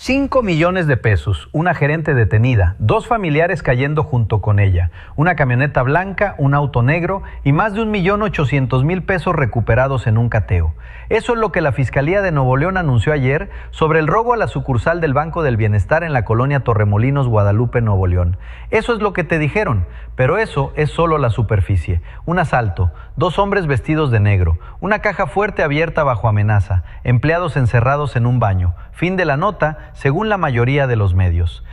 5 millones de pesos, una gerente detenida, 2 familiares cayendo junto con ella, una camioneta blanca, un auto negro y más de 1.800.000 pesos recuperados en un cateo. Eso es lo que la Fiscalía de Nuevo León anunció ayer sobre el robo a la sucursal del Banco del Bienestar en la colonia Torremolinos, Guadalupe, Nuevo León. Eso es lo que te dijeron, pero eso es solo la superficie. Un asalto, 2 hombres vestidos de negro, una caja fuerte abierta bajo amenaza, empleados encerrados en un baño. Fin de la nota, según la mayoría de los medios.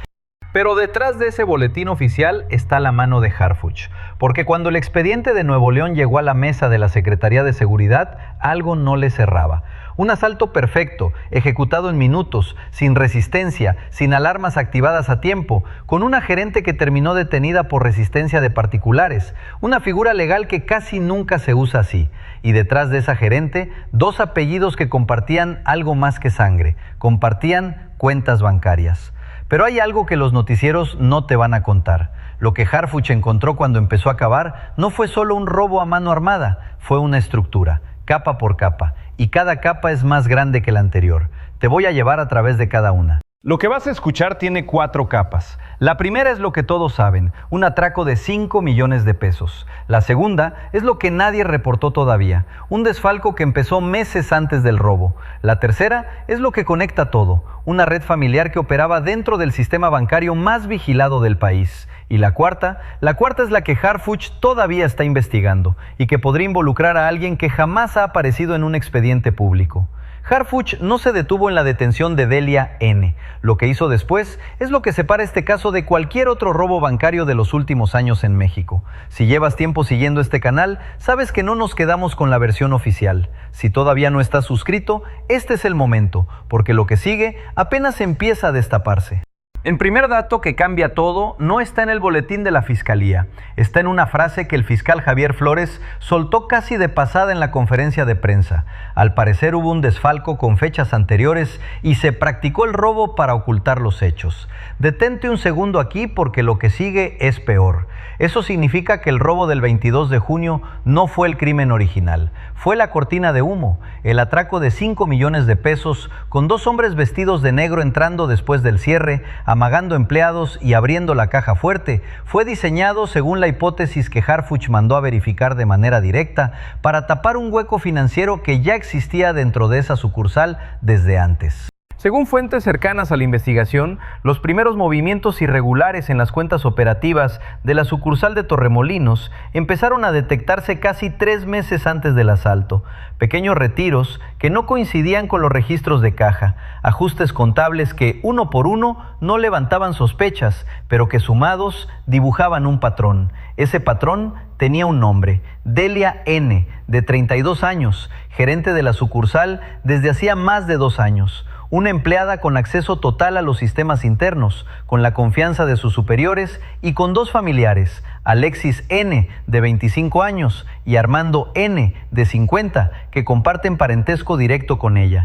Pero detrás de ese boletín oficial está la mano de Harfuch, porque cuando el expediente de Nuevo León llegó a la mesa de la Secretaría de Seguridad, algo no le cerraba. Un asalto perfecto, ejecutado en minutos, sin resistencia, sin alarmas activadas a tiempo, con una gerente que terminó detenida por resistencia de particulares, una figura legal que casi nunca se usa así. Y detrás de esa gerente, 2 apellidos que compartían algo más que sangre, compartían cuentas bancarias. Pero hay algo que los noticieros no te van a contar. Lo que Harfuch encontró cuando empezó a cavar no fue solo un robo a mano armada, fue una estructura, capa por capa, y cada capa es más grande que la anterior. Te voy a llevar a través de cada una. Lo que vas a escuchar tiene 4 capas. La primera es lo que todos saben, un atraco de 5 millones de pesos. La segunda es lo que nadie reportó todavía, un desfalco que empezó meses antes del robo. La tercera es lo que conecta todo, una red familiar que operaba dentro del sistema bancario más vigilado del país. Y la cuarta es la que Harfuch todavía está investigando y que podría involucrar a alguien que jamás ha aparecido en un expediente público. Harfuch no se detuvo en la detención de Delia N. Lo que hizo después es lo que separa este caso de cualquier otro robo bancario de los últimos años en México. Si llevas tiempo siguiendo este canal, sabes que no nos quedamos con la versión oficial. Si todavía no estás suscrito, este es el momento, porque lo que sigue apenas empieza a destaparse. El primer dato que cambia todo no está en el boletín de la Fiscalía, está en una frase que el fiscal Javier Flores soltó casi de pasada en la conferencia de prensa. Al parecer hubo un desfalco con fechas anteriores y se practicó el robo para ocultar los hechos. Detente un segundo aquí porque lo que sigue es peor. Eso significa que el robo del 22 de junio no fue el crimen original, fue la cortina de humo, el atraco de 5 millones de pesos con 2 hombres vestidos de negro entrando después del cierre, amagando empleados y abriendo la caja fuerte. Fue diseñado según la hipótesis que Harfuch mandó a verificar de manera directa para tapar un hueco financiero que ya existía dentro de esa sucursal desde antes. Según fuentes cercanas a la investigación, los primeros movimientos irregulares en las cuentas operativas de la sucursal de Torremolinos empezaron a detectarse casi 3 meses antes del asalto. Pequeños retiros que no coincidían con los registros de caja, ajustes contables que uno por uno no levantaban sospechas, pero que sumados dibujaban un patrón. Ese patrón tenía un nombre, Delia N., de 32 años, gerente de la sucursal desde hacía más de 2 años. Una empleada con acceso total a los sistemas internos, con la confianza de sus superiores y con 2 familiares, Alexis N., de 25 años, y Armando N., de 50, que comparten parentesco directo con ella.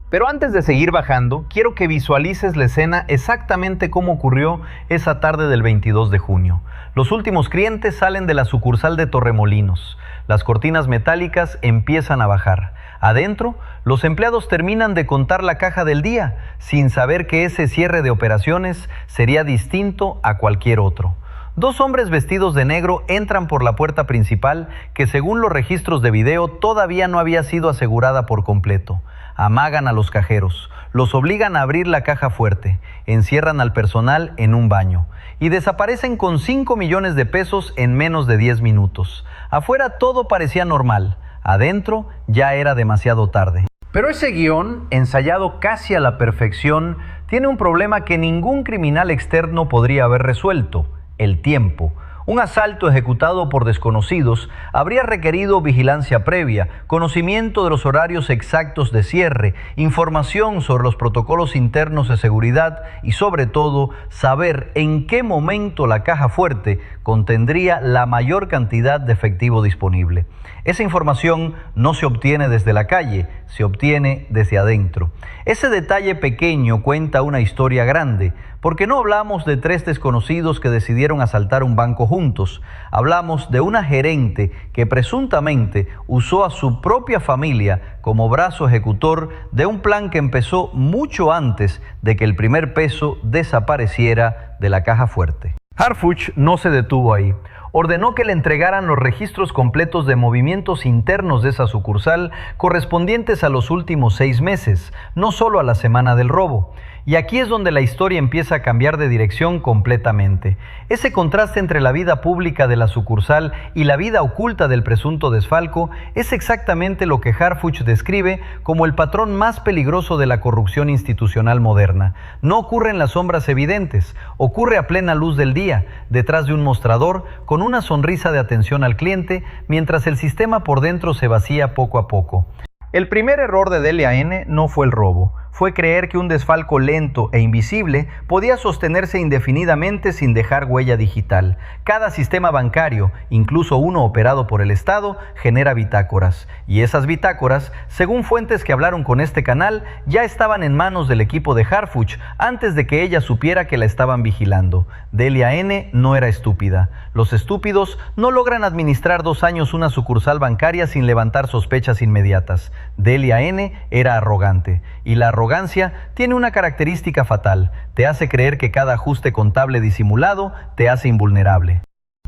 Pero antes de seguir bajando, quiero que visualices la escena exactamente como ocurrió esa tarde del 22 de junio. Los últimos clientes salen de la sucursal de Torremolinos. Las cortinas metálicas empiezan a bajar. Adentro, los empleados terminan de contar la caja del día, sin saber que ese cierre de operaciones sería distinto a cualquier otro. 2 hombres vestidos de negro entran por la puerta principal, que según los registros de video todavía no había sido asegurada por completo. Amagan a los cajeros, los obligan a abrir la caja fuerte, encierran al personal en un baño y desaparecen con 5 millones de pesos en menos de 10 minutos. Afuera todo parecía normal. Adentro ya era demasiado tarde. Pero ese guión, ensayado casi a la perfección, tiene un problema que ningún criminal externo podría haber resuelto: el tiempo. Un asalto ejecutado por desconocidos habría requerido vigilancia previa, conocimiento de los horarios exactos de cierre, información sobre los protocolos internos de seguridad y, sobre todo, saber en qué momento la caja fuerte contendría la mayor cantidad de efectivo disponible. Esa información no se obtiene desde la calle, se obtiene desde adentro. Ese detalle pequeño cuenta una historia grande, porque no hablamos de 3 desconocidos que decidieron asaltar un banco juntos. juntos. Hablamos de una gerente que presuntamente usó a su propia familia como brazo ejecutor de un plan que empezó mucho antes de que el primer peso desapareciera de la caja fuerte. Harfuch no se detuvo ahí. Ordenó que le entregaran los registros completos de movimientos internos de esa sucursal correspondientes a los últimos 6 meses, no solo a la semana del robo. Y aquí es donde la historia empieza a cambiar de dirección completamente. Ese contraste entre la vida pública de la sucursal y la vida oculta del presunto desfalco es exactamente lo que Harfuch describe como el patrón más peligroso de la corrupción institucional moderna. No ocurre en las sombras evidentes, ocurre a plena luz del día, detrás de un mostrador, con una sonrisa de atención al cliente, mientras el sistema por dentro se vacía poco a poco. El primer error de Delia N. no fue el robo. Fue creer que un desfalco lento e invisible podía sostenerse indefinidamente sin dejar huella digital. Cada sistema bancario, incluso uno operado por el Estado, genera bitácoras. Y esas bitácoras, según fuentes que hablaron con este canal, ya estaban en manos del equipo de Harfuch antes de que ella supiera que la estaban vigilando. Delia N. no era estúpida. Los estúpidos no logran administrar 2 años una sucursal bancaria sin levantar sospechas inmediatas. Delia N. era arrogante. Y la arrogancia tiene una característica fatal: te hace creer que cada ajuste contable disimulado te hace invulnerable.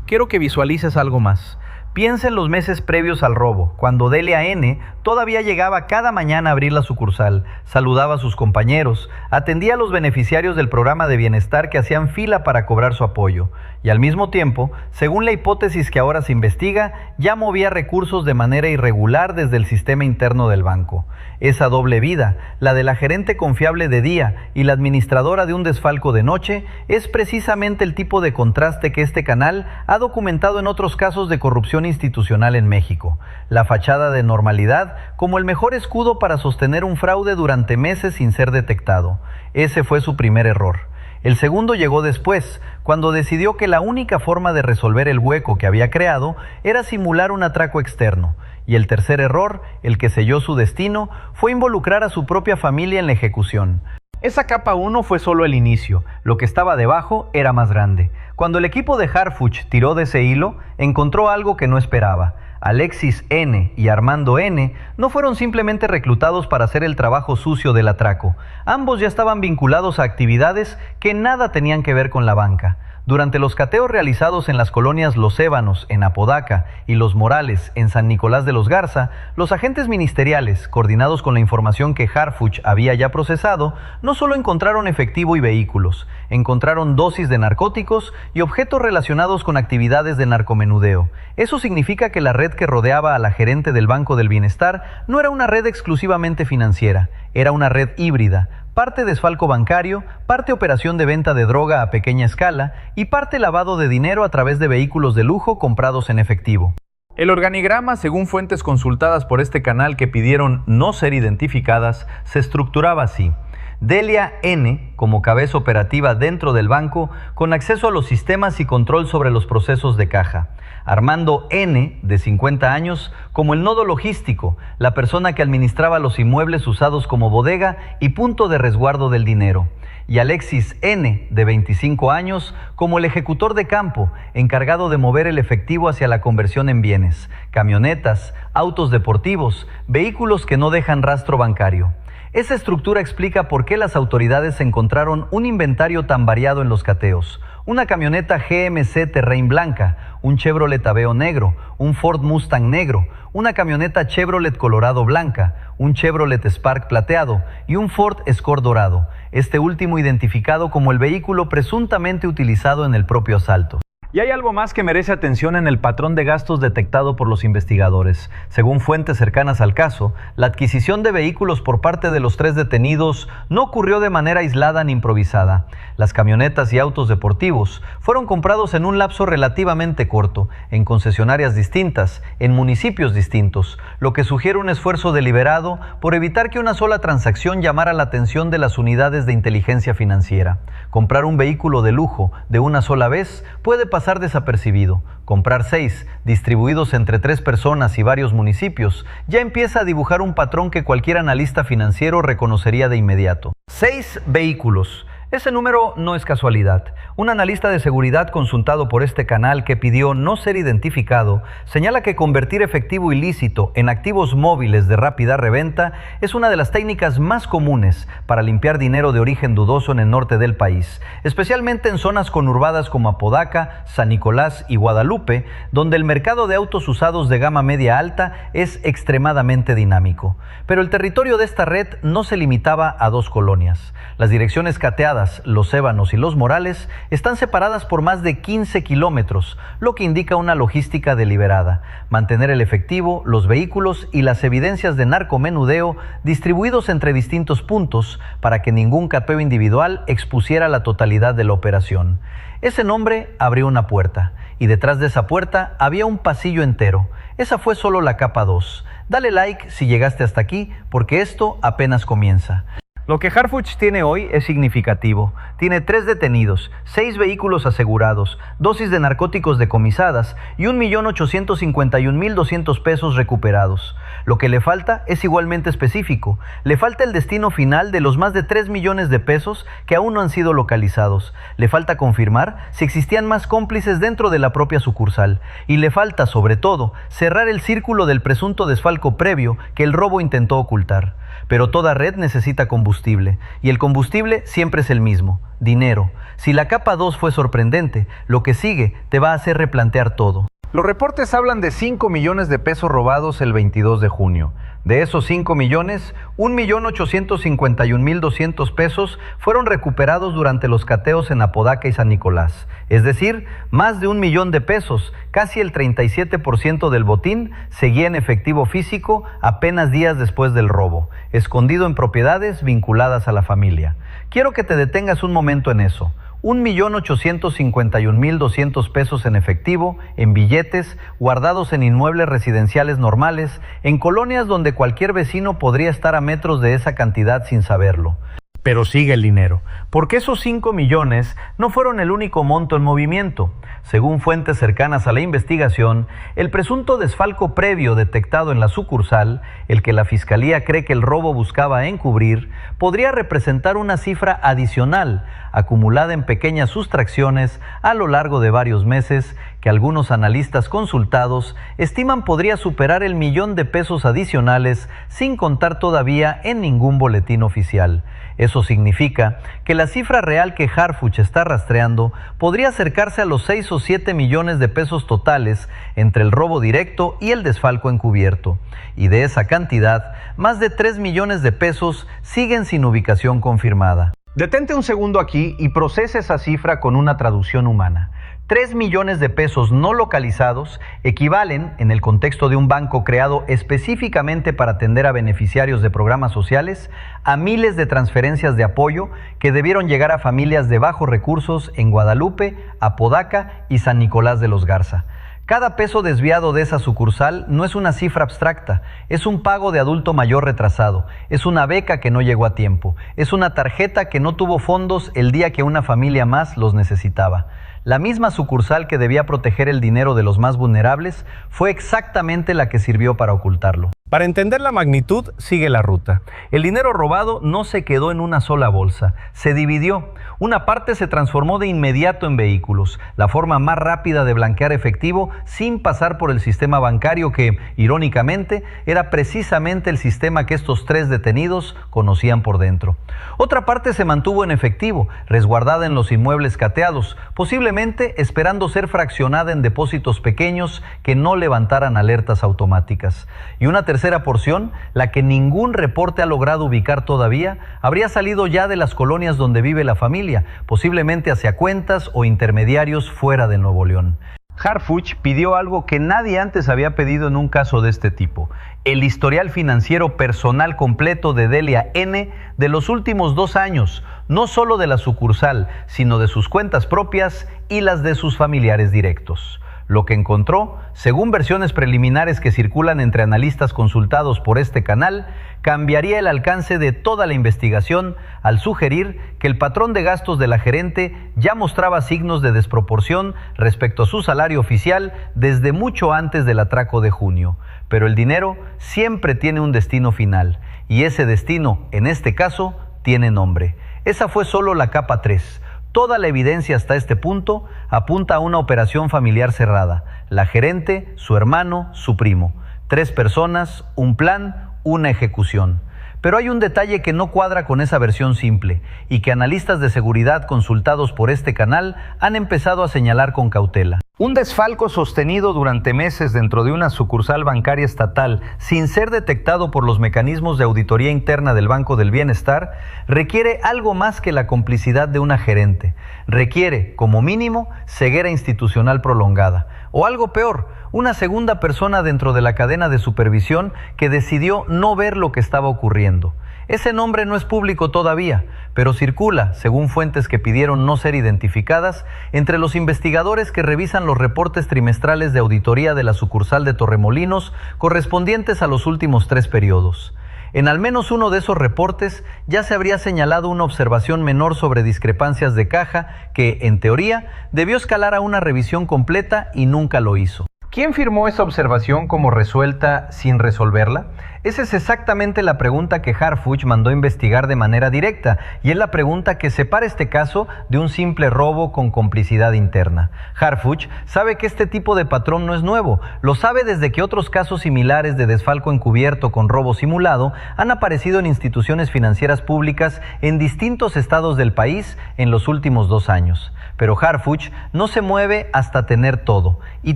Quiero que visualices algo más. Piensa en los meses previos al robo, cuando Delia N. todavía llegaba cada mañana a abrir la sucursal, saludaba a sus compañeros, atendía a los beneficiarios del programa de bienestar que hacían fila para cobrar su apoyo, y al mismo tiempo, según la hipótesis que ahora se investiga, ya movía recursos de manera irregular desde el sistema interno del banco. Esa doble vida, la de la gerente confiable de día y la administradora de un desfalco de noche, es precisamente el tipo de contraste que este canal ha documentado en otros casos de corrupción institucional en México. La fachada de normalidad como el mejor escudo para sostener un fraude durante meses sin ser detectado. Ese fue su primer error. El segundo llegó después, cuando decidió que la única forma de resolver el hueco que había creado era simular un atraco externo. Y el tercer error, el que selló su destino, fue involucrar a su propia familia en la ejecución. Esa capa 1 fue solo el inicio, lo que estaba debajo era más grande. Cuando el equipo de Harfuch tiró de ese hilo, encontró algo que no esperaba. Alexis N. y Armando N. no fueron simplemente reclutados para hacer el trabajo sucio del atraco. Ambos ya estaban vinculados a actividades que nada tenían que ver con la banca. Durante los cateos realizados en las colonias Los Ébanos, en Apodaca, y Los Morales, en San Nicolás de los Garza, los agentes ministeriales, coordinados con la información que Harfuch había ya procesado, no solo encontraron efectivo y vehículos, encontraron dosis de narcóticos y objetos relacionados con actividades de narcomenudeo. Eso significa que la red que rodeaba a la gerente del Banco del Bienestar no era una red exclusivamente financiera, era una red híbrida, parte desfalco bancario, parte operación de venta de droga a pequeña escala y parte lavado de dinero a través de vehículos de lujo comprados en efectivo. El organigrama, según fuentes consultadas por este canal que pidieron no ser identificadas, se estructuraba así: Delia N. como cabeza operativa dentro del banco, con acceso a los sistemas y control sobre los procesos de caja. Armando N., de 50 años, como el nodo logístico, la persona que administraba los inmuebles usados como bodega y punto de resguardo del dinero. Y Alexis N., de 25 años, como el ejecutor de campo, encargado de mover el efectivo hacia la conversión en bienes, camionetas, autos deportivos, vehículos que no dejan rastro bancario. Esa estructura explica por qué las autoridades encontraron un inventario tan variado en los cateos. Una camioneta GMC Terrain blanca, un Chevrolet Aveo negro, un Ford Mustang negro, una camioneta Chevrolet Colorado blanca, un Chevrolet Spark plateado y un Ford Escort dorado, este último identificado como el vehículo presuntamente utilizado en el propio asalto. Y hay algo más que merece atención en el patrón de gastos detectado por los investigadores. Según fuentes cercanas al caso, la adquisición de vehículos por parte de los 3 detenidos no ocurrió de manera aislada ni improvisada. Las camionetas y autos deportivos fueron comprados en un lapso relativamente corto, en concesionarias distintas, en municipios distintos, lo que sugiere un esfuerzo deliberado por evitar que una sola transacción llamara la atención de las unidades de inteligencia financiera. Comprar un vehículo de lujo de una sola vez puede pasar desapercibido. Comprar 6, distribuidos entre 3 personas y varios municipios, ya empieza a dibujar un patrón que cualquier analista financiero reconocería de inmediato. 6 vehículos. Ese número no es casualidad. Un analista de seguridad consultado por este canal que pidió no ser identificado señala que convertir efectivo ilícito en activos móviles de rápida reventa es una de las técnicas más comunes para limpiar dinero de origen dudoso en el norte del país, especialmente en zonas conurbadas como Apodaca, San Nicolás y Guadalupe, donde el mercado de autos usados de gama media alta es extremadamente dinámico. Pero el territorio de esta red no se limitaba a dos colonias. Las direcciones cateadas, Los Ébanos y Los Morales, están separadas por más de 15 kilómetros, lo que indica una logística deliberada: mantener el efectivo, los vehículos y las evidencias de narcomenudeo distribuidos entre distintos puntos para que ningún cateo individual expusiera la totalidad de la operación. Ese nombre abrió una puerta, y detrás de esa puerta había un pasillo entero. Esa fue solo la capa 2. Dale like si llegaste hasta aquí, porque esto apenas comienza. Lo que Harfuch tiene hoy es significativo. Tiene 3 detenidos, 6 vehículos asegurados, dosis de narcóticos decomisadas y 1.851.200 pesos recuperados. Lo que le falta es igualmente específico. Le falta el destino final de los más de 3 millones de pesos que aún no han sido localizados. Le falta confirmar si existían más cómplices dentro de la propia sucursal. Y le falta, sobre todo, cerrar el círculo del presunto desfalco previo que el robo intentó ocultar. Pero toda red necesita combustible, y el combustible siempre es el mismo: dinero. Si la capa 2 fue sorprendente, lo que sigue te va a hacer replantear todo. Los reportes hablan de 5 millones de pesos robados el 22 de junio. De esos 5 millones, 1.851.200 pesos fueron recuperados durante los cateos en Apodaca y San Nicolás. Es decir, más de 1 millón de pesos, casi el 37% del botín, seguía en efectivo físico apenas días después del robo, escondido en propiedades vinculadas a la familia. Quiero que te detengas un momento en eso. 1.851.200 pesos en efectivo, en billetes, guardados en inmuebles residenciales normales, en colonias donde cualquier vecino podría estar a metros de esa cantidad sin saberlo. Pero sigue el dinero, porque esos 5 millones no fueron el único monto en movimiento. Según fuentes cercanas a la investigación, el presunto desfalco previo detectado en la sucursal, el que la Fiscalía cree que el robo buscaba encubrir, podría representar una cifra adicional, acumulada en pequeñas sustracciones a lo largo de varios meses, que algunos analistas consultados estiman podría superar el 1 millón de pesos adicionales, sin contar todavía en ningún boletín oficial. Eso significa que la cifra real que Harfuch está rastreando podría acercarse a los 6 o 7 millones de pesos totales entre el robo directo y el desfalco encubierto. Y de esa cantidad, más de 3 millones de pesos siguen sin ubicación confirmada. Detente un segundo aquí y procesa esa cifra con una traducción humana. 3 millones de pesos no localizados equivalen, en el contexto de un banco creado específicamente para atender a beneficiarios de programas sociales, a miles de transferencias de apoyo que debieron llegar a familias de bajos recursos en Guadalupe, Apodaca y San Nicolás de los Garza. Cada peso desviado de esa sucursal no es una cifra abstracta, es un pago de adulto mayor retrasado, es una beca que no llegó a tiempo, es una tarjeta que no tuvo fondos el día que una familia más los necesitaba. La misma sucursal que debía proteger el dinero de los más vulnerables fue exactamente la que sirvió para ocultarlo. Para entender la magnitud, sigue la ruta. El dinero robado no se quedó en una sola bolsa, se dividió. Una parte se transformó de inmediato en vehículos, la forma más rápida de blanquear efectivo sin pasar por el sistema bancario que, irónicamente, era precisamente el sistema que estos 3 detenidos conocían por dentro. Otra parte se mantuvo en efectivo, resguardada en los inmuebles cateados, posiblemente esperando ser fraccionada en depósitos pequeños que no levantaran alertas automáticas. Y una tercera porción, la que ningún reporte ha logrado ubicar todavía, habría salido ya de las colonias donde vive la familia, posiblemente hacia cuentas o intermediarios fuera de Nuevo León. Harfuch pidió algo que nadie antes había pedido en un caso de este tipo: el historial financiero personal completo de Delia N. de los últimos 2 años, no solo de la sucursal, sino de sus cuentas propias y las de sus familiares directos. Lo que encontró, según versiones preliminares que circulan entre analistas consultados por este canal, cambiaría el alcance de toda la investigación al sugerir que el patrón de gastos de la gerente ya mostraba signos de desproporción respecto a su salario oficial desde mucho antes del atraco de junio. Pero el dinero siempre tiene un destino final, y ese destino, en este caso, tiene nombre. Esa fue solo la capa 3. Toda la evidencia hasta este punto apunta a una operación familiar cerrada. La gerente, su hermano, su primo. 3 personas, un plan, una ejecución. Pero hay un detalle que no cuadra con esa versión simple y que analistas de seguridad consultados por este canal han empezado a señalar con cautela. Un desfalco sostenido durante meses dentro de una sucursal bancaria estatal sin ser detectado por los mecanismos de auditoría interna del Banco del Bienestar requiere algo más que la complicidad de una gerente. Requiere, como mínimo, ceguera institucional prolongada o algo peor, una segunda persona dentro de la cadena de supervisión que decidió no ver lo que estaba ocurriendo. Ese nombre no es público todavía, pero circula, según fuentes que pidieron no ser identificadas, entre los investigadores que revisan los reportes trimestrales de auditoría de la sucursal de Torremolinos correspondientes a los últimos 3 periodos. En al menos uno de esos reportes ya se habría señalado una observación menor sobre discrepancias de caja que, en teoría, debió escalar a una revisión completa y nunca lo hizo. ¿Quién firmó esa observación como resuelta sin resolverla? Esa es exactamente la pregunta que Harfuch mandó investigar de manera directa y es la pregunta que separa este caso de un simple robo con complicidad interna. Harfuch sabe que este tipo de patrón no es nuevo, lo sabe desde que otros casos similares de desfalco encubierto con robo simulado han aparecido en instituciones financieras públicas en distintos estados del país en los últimos 2 años. Pero Harfuch no se mueve hasta tener todo, y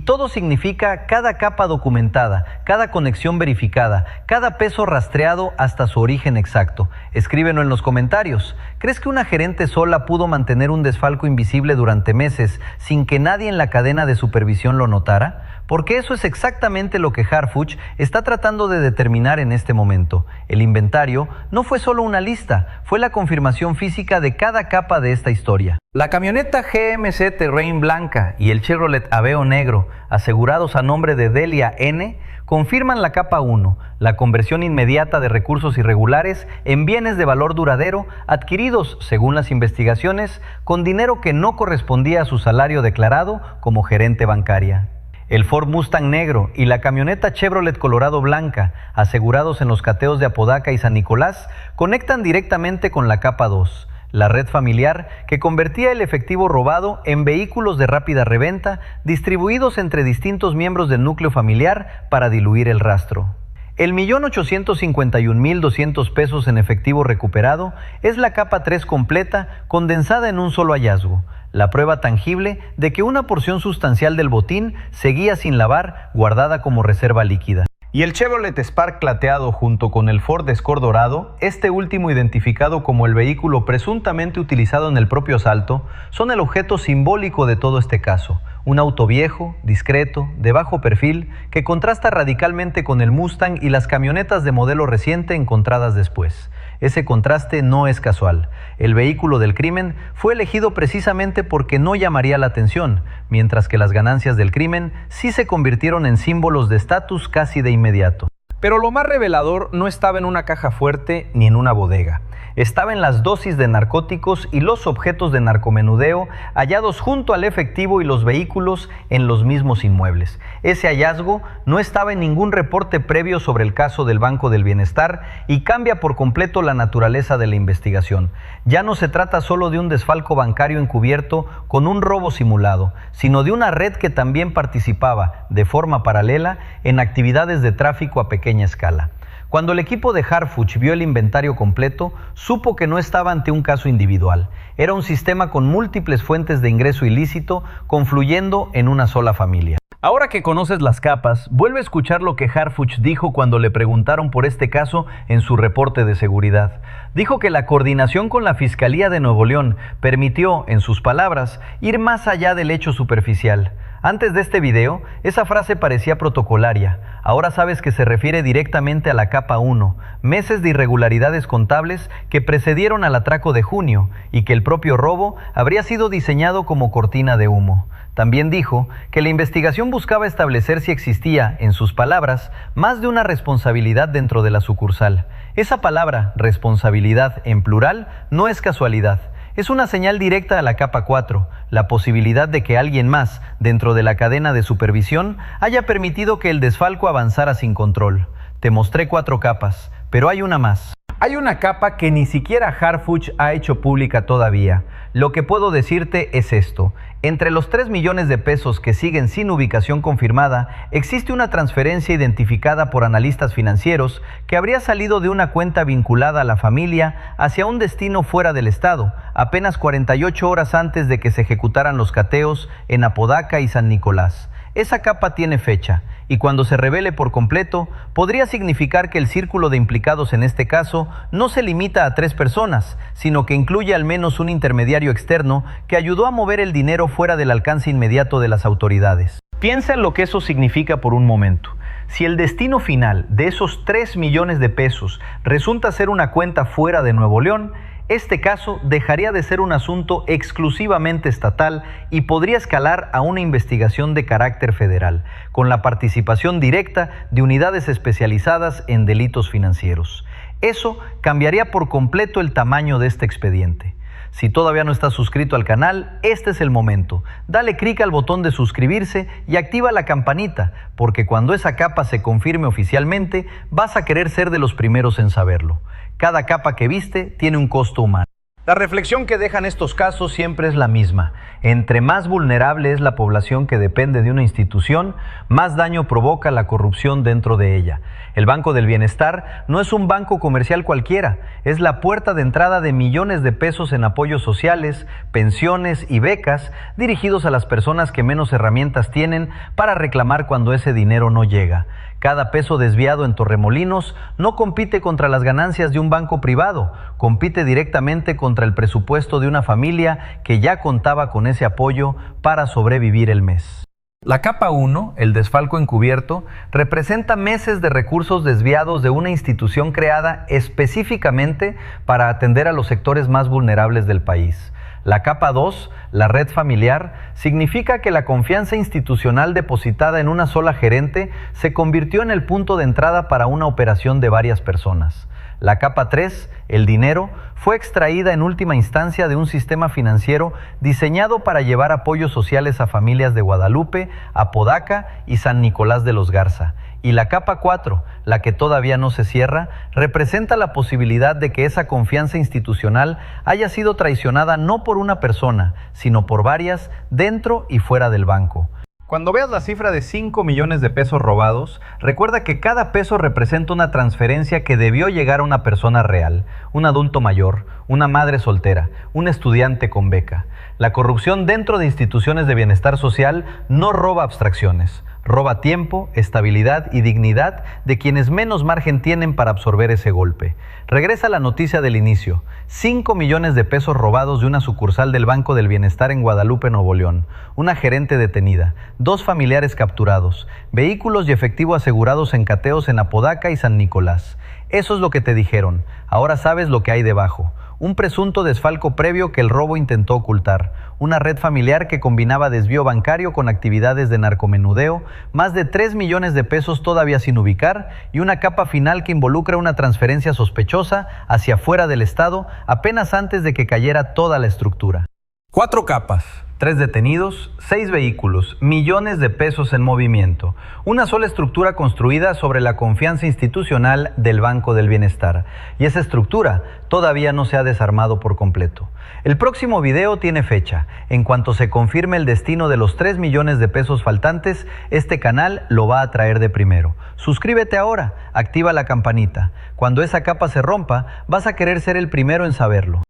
todo significa cada capa documentada, cada conexión verificada, cada peso rastreado hasta su origen exacto. Escríbelo en los comentarios. ¿Crees que una gerente sola pudo mantener un desfalco invisible durante meses sin que nadie en la cadena de supervisión lo notara? Porque eso es exactamente lo que Harfuch está tratando de determinar en este momento. El inventario no fue solo una lista, fue la confirmación física de cada capa de esta historia. La camioneta GMC Terrain blanca y el Chevrolet Aveo negro, asegurados a nombre de Delia N., confirman la capa 1, la conversión inmediata de recursos irregulares en bienes de valor duradero adquiridos, según las investigaciones, con dinero que no correspondía a su salario declarado como gerente bancaria. El Ford Mustang negro y la camioneta Chevrolet Colorado blanca, asegurados en los cateos de Apodaca y San Nicolás, conectan directamente con la capa 2, la red familiar que convertía el efectivo robado en vehículos de rápida reventa distribuidos entre distintos miembros del núcleo familiar para diluir el rastro. El 1.851.200 pesos en efectivo recuperado es la capa 3 completa condensada en un solo hallazgo, la prueba tangible de que una porción sustancial del botín seguía sin lavar, guardada como reserva líquida. Y el Chevrolet Spark plateado junto con el Ford Escort dorado, este último identificado como el vehículo presuntamente utilizado en el propio asalto, son el objeto simbólico de todo este caso. Un auto viejo, discreto, de bajo perfil, que contrasta radicalmente con el Mustang y las camionetas de modelo reciente encontradas después. Ese contraste no es casual. El vehículo del crimen fue elegido precisamente porque no llamaría la atención, mientras que las ganancias del crimen sí se convirtieron en símbolos de estatus casi de inmediato. Pero lo más revelador no estaba en una caja fuerte ni en una bodega. Estaba en las dosis de narcóticos y los objetos de narcomenudeo hallados junto al efectivo y los vehículos en los mismos inmuebles. Ese hallazgo no estaba en ningún reporte previo sobre el caso del Banco del Bienestar y cambia por completo la naturaleza de la investigación. Ya no se trata solo de un desfalco bancario encubierto con un robo simulado, sino de una red que también participaba, de forma paralela, en actividades de tráfico a pequeña escala. Cuando el equipo de Harfuch vio el inventario completo, supo que no estaba ante un caso individual. Era un sistema con múltiples fuentes de ingreso ilícito confluyendo en una sola familia. Ahora que conoces las capas, vuelve a escuchar lo que Harfuch dijo cuando le preguntaron por este caso en su reporte de seguridad. Dijo que la coordinación con la Fiscalía de Nuevo León permitió, en sus palabras, ir más allá del hecho superficial. Antes de este video, esa frase parecía protocolaria. Ahora sabes que se refiere directamente a la capa 1, meses de irregularidades contables que precedieron al atraco de junio y que el propio robo habría sido diseñado como cortina de humo. También dijo que la investigación buscaba establecer si existía, en sus palabras, más de una responsabilidad dentro de la sucursal. Esa palabra, responsabilidad en plural, no es casualidad. Es una señal directa a la capa 4, la posibilidad de que alguien más, dentro de la cadena de supervisión, haya permitido que el desfalco avanzara sin control. Te mostré 4 capas, pero hay una más. Hay una capa que ni siquiera Harfuch ha hecho pública todavía. Lo que puedo decirte es esto. Entre los 3 millones de pesos que siguen sin ubicación confirmada, existe una transferencia identificada por analistas financieros que habría salido de una cuenta vinculada a la familia hacia un destino fuera del estado, apenas 48 horas antes de que se ejecutaran los cateos en Apodaca y San Nicolás. Esa capa tiene fecha y cuando se revele por completo, podría significar que el círculo de implicados en este caso no se limita a 3 personas, sino que incluye al menos un intermediario externo que ayudó a mover el dinero fuera del alcance inmediato de las autoridades. Piensa en lo que eso significa por un momento. Si el destino final de esos 3 millones de pesos resulta ser una cuenta fuera de Nuevo León, este caso dejaría de ser un asunto exclusivamente estatal y podría escalar a una investigación de carácter federal, con la participación directa de unidades especializadas en delitos financieros. Eso cambiaría por completo el tamaño de este expediente. Si todavía no estás suscrito al canal, este es el momento. Dale clic al botón de suscribirse y activa la campanita, porque cuando esa capa se confirme oficialmente, vas a querer ser de los primeros en saberlo. Cada capa que viste tiene un costo humano. La reflexión que dejan estos casos siempre es la misma. Entre más vulnerable es la población que depende de una institución, más daño provoca la corrupción dentro de ella. El Banco del Bienestar no es un banco comercial cualquiera, es la puerta de entrada de millones de pesos en apoyos sociales, pensiones y becas dirigidos a las personas que menos herramientas tienen para reclamar cuando ese dinero no llega. Cada peso desviado en Torremolinos no compite contra las ganancias de un banco privado, compite directamente contra el presupuesto de una familia que ya contaba con ese apoyo para sobrevivir el mes. La capa 1, el desfalco encubierto, representa meses de recursos desviados de una institución creada específicamente para atender a los sectores más vulnerables del país. La capa 2, la red familiar, significa que la confianza institucional depositada en una sola gerente se convirtió en el punto de entrada para una operación de varias personas. La capa 3, el dinero, fue extraída en última instancia de un sistema financiero diseñado para llevar apoyos sociales a familias de Guadalupe, Apodaca y San Nicolás de los Garza. Y la capa 4, la que todavía no se cierra, representa la posibilidad de que esa confianza institucional haya sido traicionada no por una persona, sino por varias dentro y fuera del banco. Cuando veas la cifra de 5 millones de pesos robados, recuerda que cada peso representa una transferencia que debió llegar a una persona real, un adulto mayor, una madre soltera, un estudiante con beca. La corrupción dentro de instituciones de bienestar social no roba abstracciones. Roba tiempo, estabilidad y dignidad de quienes menos margen tienen para absorber ese golpe. Regresa a la noticia del inicio. 5 millones de pesos robados de una sucursal del Banco del Bienestar en Guadalupe, Nuevo León. Una gerente detenida. 2 familiares capturados. Vehículos y efectivo asegurados en cateos en Apodaca y San Nicolás. Eso es lo que te dijeron. Ahora sabes lo que hay debajo. Un presunto desfalco previo que el robo intentó ocultar, una red familiar que combinaba desvío bancario con actividades de narcomenudeo, más de 3 millones de pesos todavía sin ubicar y una capa final que involucra una transferencia sospechosa hacia fuera del estado apenas antes de que cayera toda la estructura. 4 capas. 3 detenidos, 6 vehículos, millones de pesos en movimiento. Una sola estructura construida sobre la confianza institucional del Banco del Bienestar. Y esa estructura todavía no se ha desarmado por completo. El próximo video tiene fecha. En cuanto se confirme el destino de los 3 millones de pesos faltantes, este canal lo va a traer de primero. Suscríbete ahora, activa la campanita. Cuando esa capa se rompa, vas a querer ser el primero en saberlo.